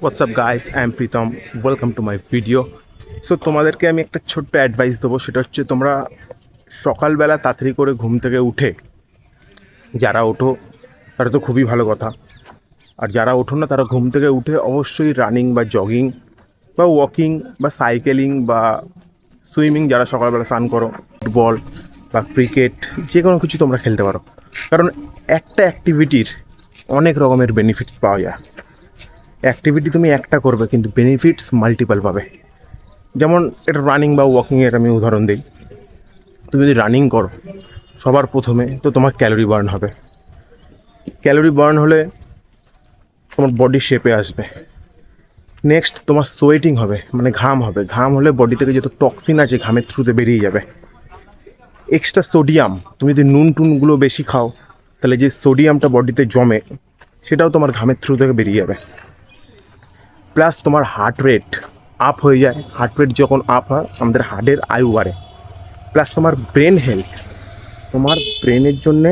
WhatsApp guys, I am Pritam, welcome to my video. So তোমাদেরকে আমি একটা ছোট্ট অ্যাডভাইস দেবো, সেটা হচ্ছে তোমরা সকালবেলা তাড়াতাড়ি করে ঘুম থেকে উঠে, যারা ওঠো তারা তো খুবই ভালো কথা, আর যারা ওঠো না তারা ঘুম থেকে উঠে অবশ্যই রানিং বা জগিং বা ওয়াকিং বা সাইকেলিং বা সুইমিং, যারা সকালবেলা স্নান করো, ফুটবল বা ক্রিকেট যে কোনো কিছু তোমরা খেলতে পারো। কারণ একটা অ্যাক্টিভিটির অনেক রকমের বেনিফিটস পাওয়া যায়। অ্যাক্টিভিটি তুমি একটা করবে কিন্তু বেনিফিটস মাল্টিপল পাবে। যেমন এটা রানিং বা ওয়াকিংয়ের আমি উদাহরণ দিই। তুমি যদি রানিং করো, সবার প্রথমে তো তোমার ক্যালোরি বার্ন হবে। ক্যালোরি বার্ন হলে তোমার বডি শেপে আসবে। নেক্সট তোমার সোয়েটিং হবে, মানে ঘাম হবে। ঘাম হলে বডি থেকে যত টক্সিন আছে ঘামের থ্রুতে বেরিয়ে যাবে। এক্সট্রা সোডিয়াম, তুমি যদি নুন টুনগুলো বেশি খাও তাহলে যে সোডিয়ামটা বডিতে জমে সেটাও তোমার ঘামের থ্রু থেকে বেরিয়ে যাবে। প্লাস তোমার হার্ট রেট আপ হয়ে যায়। হার্ট রেট যখন আপ হয় আমাদের হার্টের আয়ু বাড়ে। প্লাস তোমার ব্রেন হেলথ, তোমার ব্রেনের জন্যে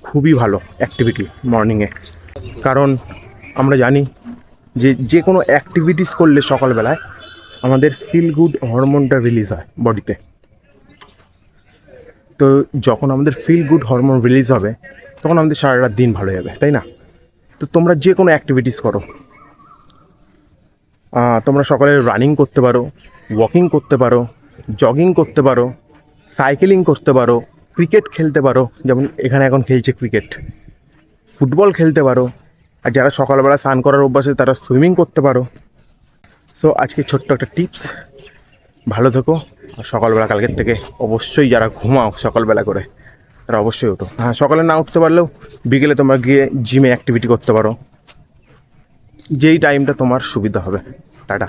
খুবই ভালো অ্যাক্টিভিটি মর্নিংয়ে। কারণ আমরা জানি যে যে কোনো অ্যাক্টিভিটিস করলে সকালবেলায় আমাদের ফিল গুড হরমোনটা রিলিজ হয় বডিতে। তো যখন আমাদের ফিল গুড হরমোন রিলিজ হবে তখন আমাদের সারা রাত দিন ভালো যাবে, তাই না? তো তোমরা যে কোনো অ্যাক্টিভিটিস করো, তোমরা সকালে রানিং করতে পারো, ওয়াকিং করতে পারো, জগিং করতে পারো, সাইকেলিং করতে পারো, ক্রিকেট খেলতে পারো, যেমন এখানে এখন খেলছে ক্রিকেট, ফুটবল খেলতে পারো। আর যারা সকালবেলা স্নান করার অভ্যাস আছে তারা সুইমিং করতে পারো। সো আজকে ছোট্ট একটা টিপস, ভালো থেকো। আর সকালবেলা কালকের থেকে অবশ্যই যারা ঘুমাও সকালবেলা করে তারা অবশ্যই ওঠো। হ্যাঁ, সকালে না উঠতে পারলেও বিকেলে তোমরা গিয়ে জিমে অ্যাক্টিভিটি করতে পারো, যেই টাইমটা তোমার সুবিধা হবে। টাটা।